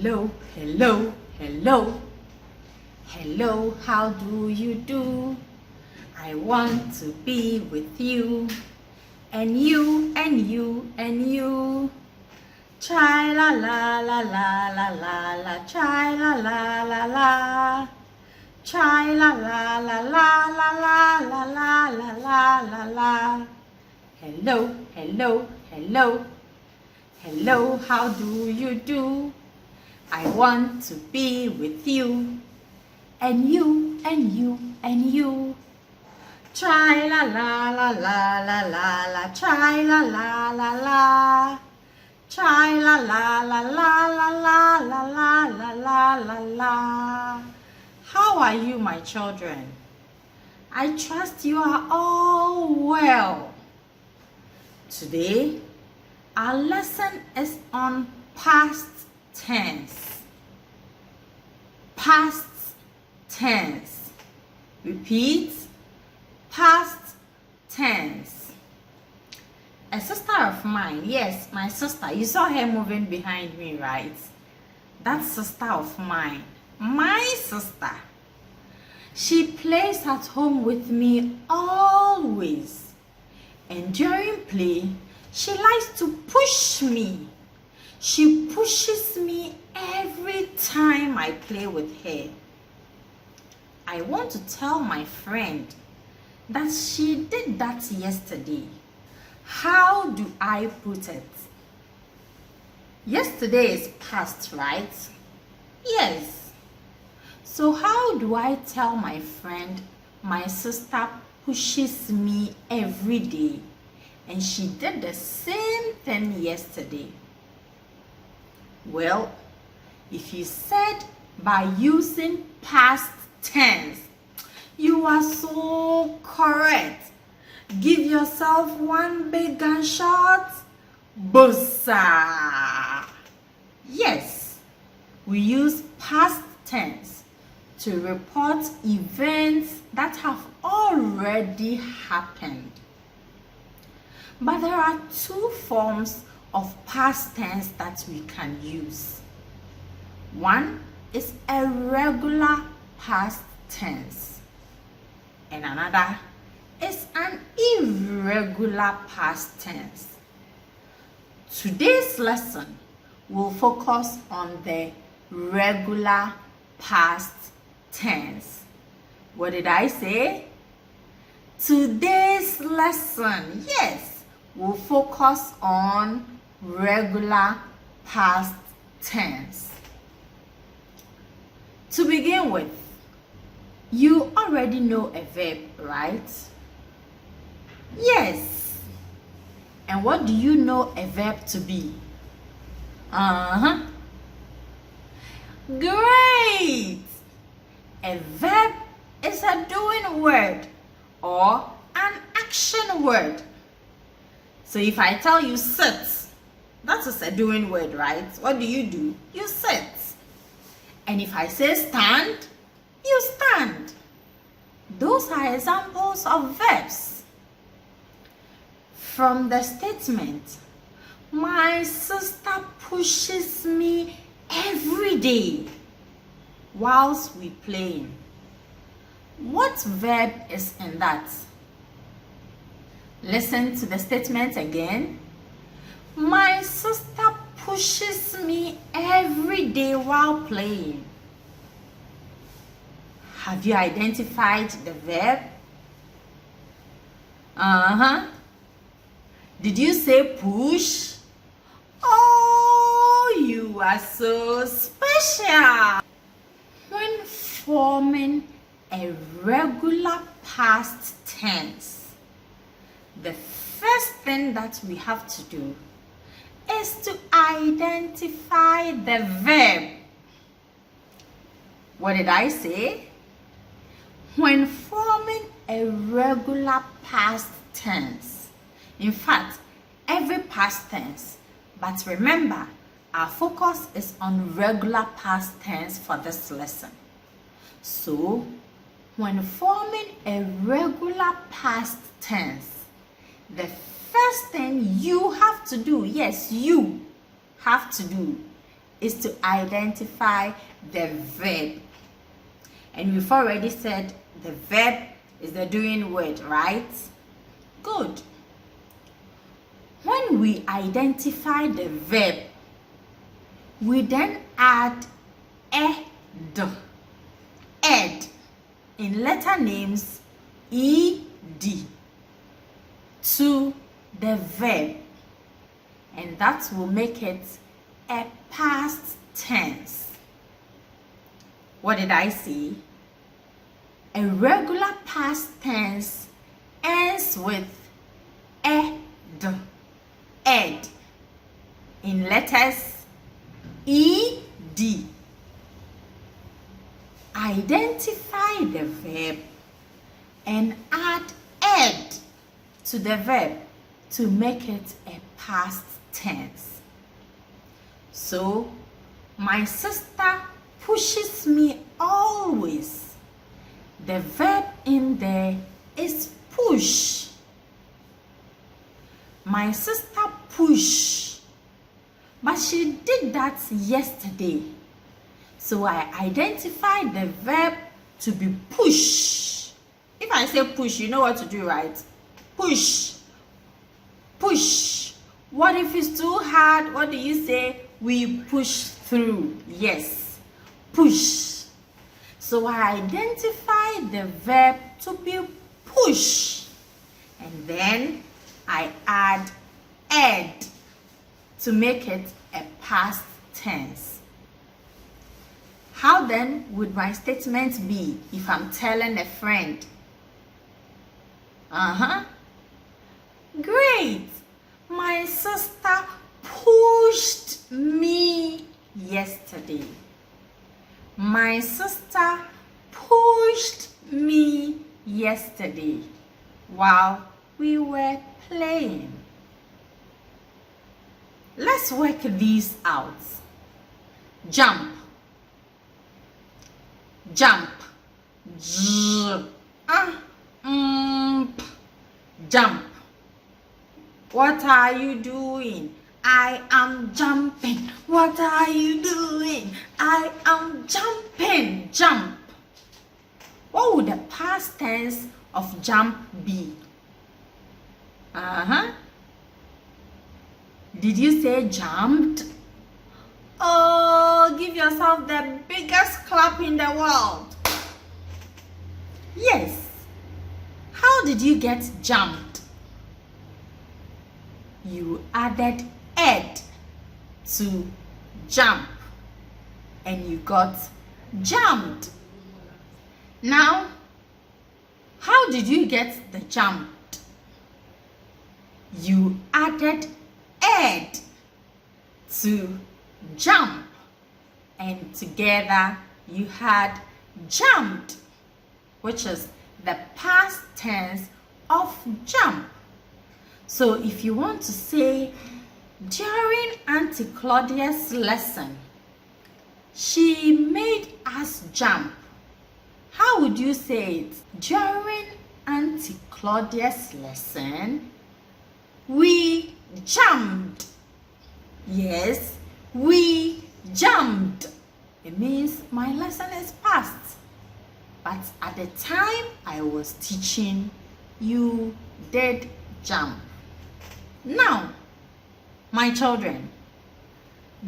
Hello, hello, hello. Hello, how do you do? I want to be with you. And you, and you, and you. Chai la la la la la la la. Chai la la la la. Chai la la la la la la la la la la la la. Hello, hello, hello. Hello, how do you do? I want to be with you. And you, and you, and you. Chai la la la la la la la. Chai la la la la. Chai la la la la la la la la la la la la. How are you, my children? I trust you are all well. Today, our lesson is on past tense. Past tense. Repeat. Past tense. A sister of mine, yes, my sister, you saw her moving behind me, right? That sister of mine, my sister, she plays at home with me always. And during play, she likes to push me. She pushes me every time I play with her. I want to tell my friend that she did that yesterday. How do I put it? Yesterday is past, right? Yes. So how do I tell my friend my sister pushes me every day and she did the same thing yesterday? Well, if you said by using past tense, you are so correct. Give yourself one big gunshot. Bossa. Yes, we use past tense to report events that have already happened. But there are two forms of past tense that we can use. One is a regular past tense, and another is an irregular past tense. Today's lesson will focus on the regular past tense. What did I say? Today's lesson, yes, will focus on regular past tense. To begin with, you already know a verb, right? Yes. And what do you know a verb to be? Great! A verb is a doing word or an action word. So if I tell you sit, that is a doing word, right? What do? You sit. And if I say stand, you stand. Those are examples of verbs. From the statement, my sister pushes me every day whilst we play. What verb is in that? Listen to the statement again. My sister pushes me every day while playing. Have you identified the verb? Did you say push? Oh, you are so special. When forming a regular past tense, the first thing that we have to do is to identify the verb. What did I say? When forming a regular past tense, in fact, every past tense, but remember, our focus is on regular past tense for this lesson. So, when forming a regular past tense, the first thing you have to do, yes, you have to do, is to identify the verb. And we've already said the verb is the doing word, right? Good. When we identify the verb, we then add ed. Ed. In letter names, ed to the verb. And that will make it a past tense. What did I say? A regular past tense ends with ed. Ed. In letters ed. Identify the verb and add ed to the verb to make it a past tense. So, my sister pushes me always. The verb in there is push. My sister push, but she did that yesterday. So I identify the verb to be push. If I say push, you know what to do, right? Push. Push. What if it's too hard? What do you say? We push through. Yes. Push. So I identify the verb to be push. And then I add ed to make it a past tense. How then would my statement be if I'm telling a friend? Great! My sister pushed me yesterday. My sister pushed me yesterday while we were playing. Let's work these out. Jump. Jump. Jump. What are you doing? I am jumping. What are you doing? I am jumping. Jump. What would the past tense of jump be? Did you say jumped? Oh, give yourself the biggest clap in the world. Yes. How did you get jumped? You added ed to jump and you got jumped. Now, how did you get the jumped? You added ed to jump and together you had jumped, which is the past tense of jump. So if you want to say, during Auntie Claudia's lesson, she made us jump, how would you say it? During Auntie Claudia's lesson, we jumped. Yes, we jumped. It means my lesson is past. But at the time I was teaching, you did jump. Now, my children,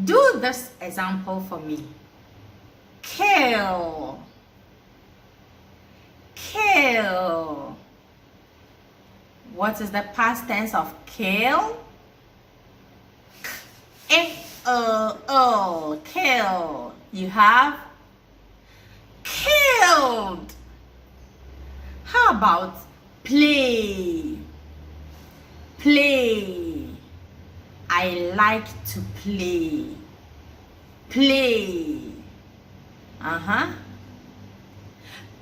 do this example for me. Kill. Kill. What is the past tense of kill? Kill. You have killed. How about play? Play. I like to play. Play.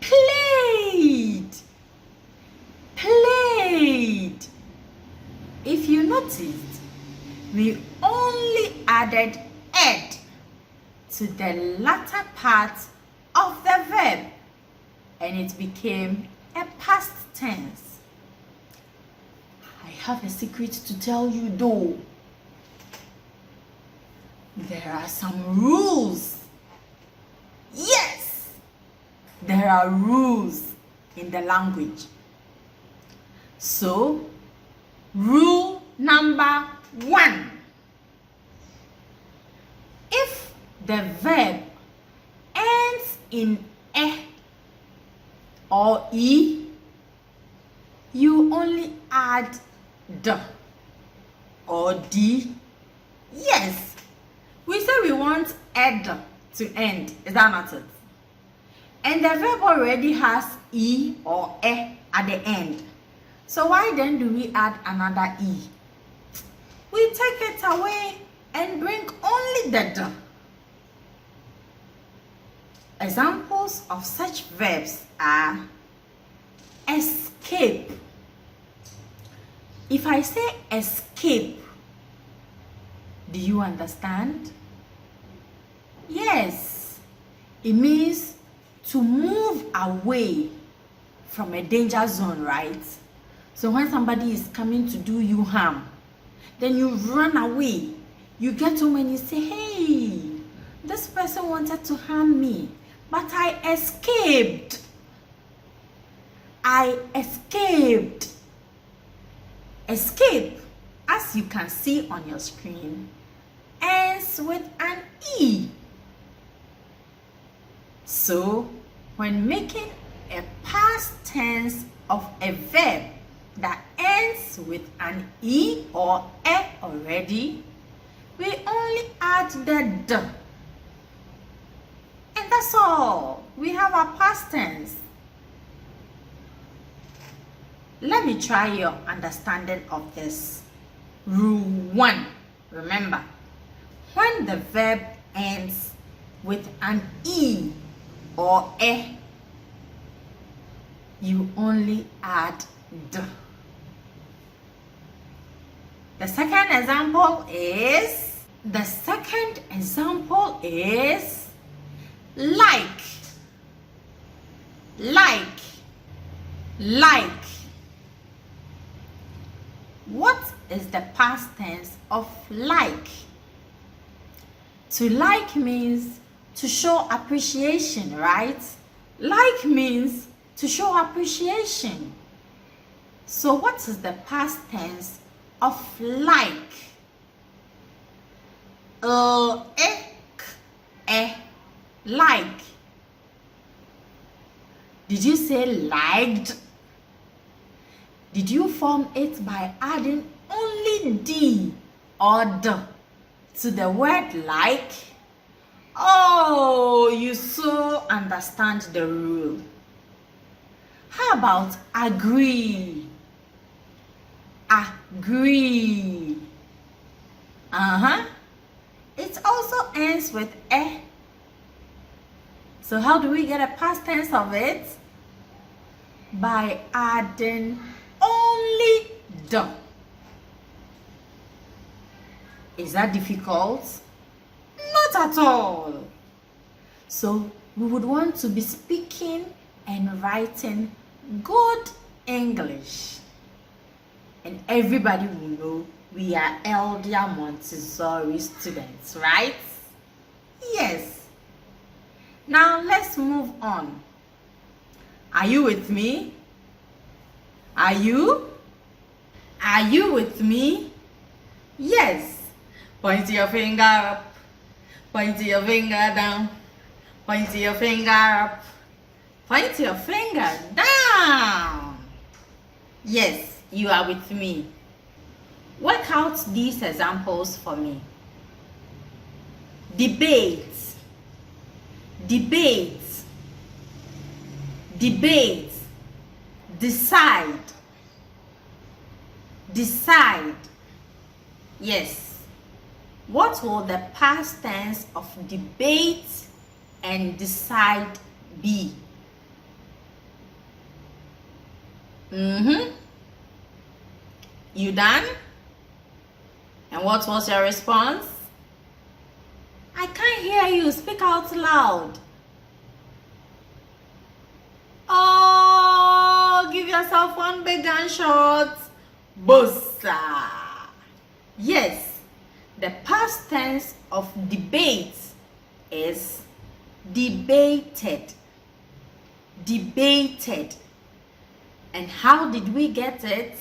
Played. Played. If you noticed, we only added ed to the latter part of the verb and it became a past tense. I have a secret to tell you though. there are some rules. Yes, there are rules in the language. So, rule number 1. If the verb ends in e or e, you only add d or d. Yes, we say we want ed to end. Is that not it? And the verb already has e or e at the end. So why then do we add another e? We take it away and bring only the d. Examples of such verbs are escape. If I say escape, do you understand? Yes, it means to move away from a danger zone, right? So when somebody is coming to do you harm, then you run away. You get home and you say, hey, this person wanted to harm me, but I escaped. I escaped. Escape, as you can see on your screen, ends with an E. So, when making a past tense of a verb that ends with an E or E already, we only add the D. And that's all. We have our past tense. Let me try your understanding of this. Rule 1. Remember, when the verb ends with an E or E, you only add D. The second example is like. What is the past tense of like? To like means to show appreciation, right? Like means to show appreciation. So what is the past tense of like? Like. Did you say liked? Did you form it by adding only D or D to the word like? Oh, you so understand the rule. How about agree? Agree. It also ends with E. So how do we get a past tense of it? By adding only D. Is that difficult? Not at all. So we would want to be speaking and writing good English. And everybody will know we are Elder Montessori students, right? Yes. Now let's move on. Are you with me? Are you? Are you with me? Yes. Point your finger up. Point your finger down. Point your finger up. Point your finger down. Yes, you are with me. Work out these examples for me. Debate. Debate. Debate. Decide. Decide. Yes. What will the past tense of debate and decide be? You done? And what was your response? I can't hear you. Speak out loud. Oh, give yourself one big gunshot. Bossa. Yes, The past tense of debate is debated. Debated. And how did we get it?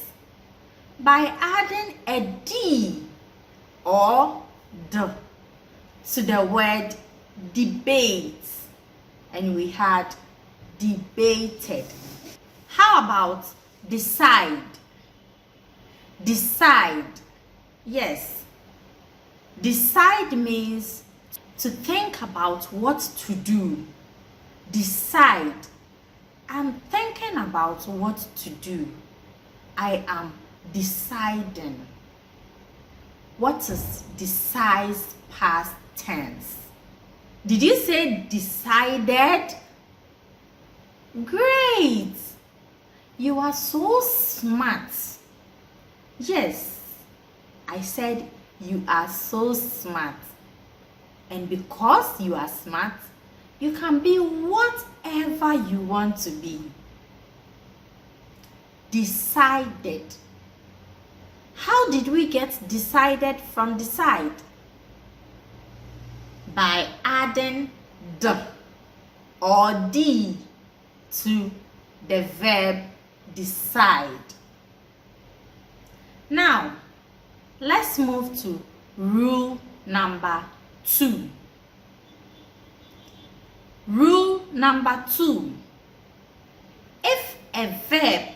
By adding a D or D to the word debate. And we had debated. How about decide? Decide. Yes. Decide means to think about what to do. Decide. I'm thinking about what to do. I am deciding. What is decide past tense? Did you say decided? Great! You are so smart. Yes, I said you are so smart. And because you are smart, you can be whatever you want to be. Decided. How did we get decided from decide? By adding D or D to the verb decide. Now, let's move to rule number 2. Rule number 2. If a verb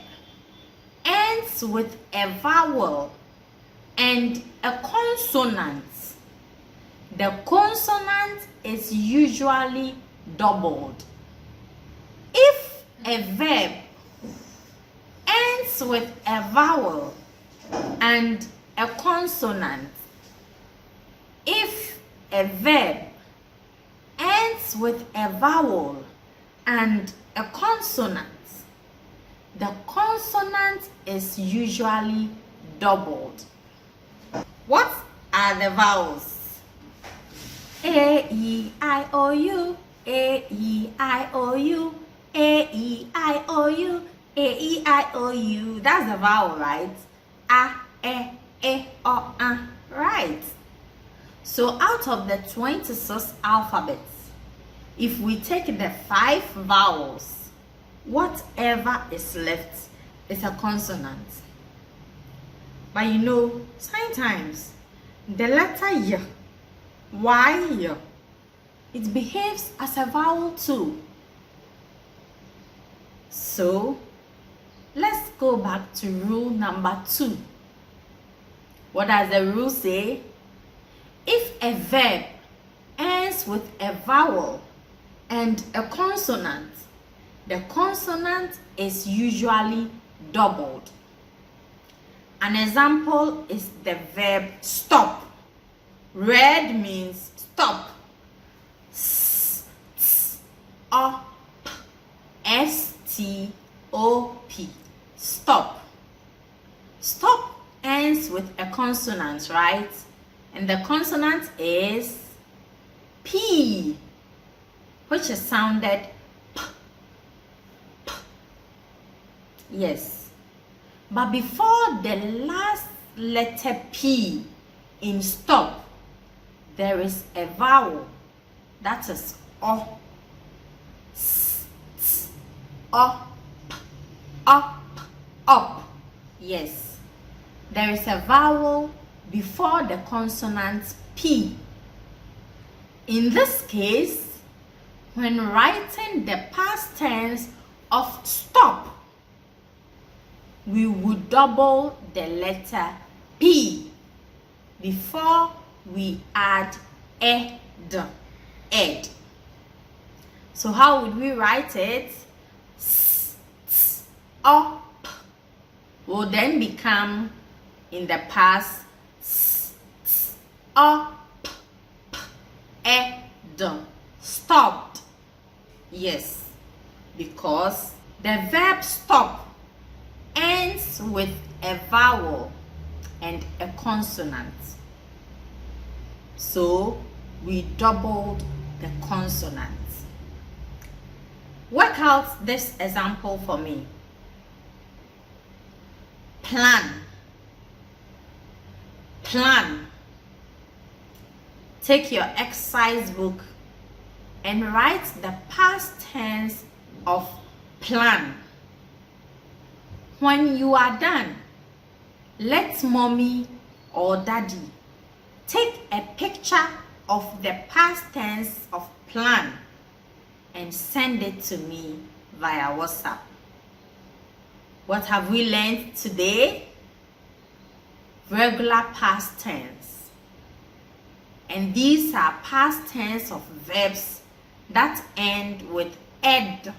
ends with a vowel and a consonant, the consonant is usually doubled. If a verb ends with a vowel and a consonant, if a verb ends with a vowel and a consonant, the consonant is usually doubled. What are the vowels? A, E, I, O, U, A, E, I, O, U, A, E, I, O, U, A, E, I, O, U. That's the vowel, right? A, E, O, A. Right. So out of the 26 alphabets, if we take the 5 vowels, whatever is left is a consonant. But you know, sometimes the letter Y, it behaves as a vowel too. So let's go back to rule number 2. What does the rule say? If a verb ends with a vowel and a consonant, the consonant is usually doubled. An example is the verb stop. Red means stop. S, s, o, p, s, t, o, p. Stop. Stop ends with a consonant, right? And the consonant is P, which is sounded P, P. Yes. But before the last letter P in stop, there is a vowel. That is O. S, s, O, P, up, up. Yes. There is a vowel before the consonant P. In this case, when writing the past tense of stop, we would double the letter P before we add ed, ed. So how would we write it? S, s, o, p will then become in the past s, s, o, p, p, ed, stopped. Yes, because the verb stop ends with a vowel and a consonant. So we doubled the consonants. Work out this example for me. Plan. Plan. take your exercise book and write the past tense of plan. When you are done, let mommy or daddy take a picture of the past tense of plan and send it to me via WhatsApp. What have we learned today? Regular past tense. And these are past tense of verbs that end with ed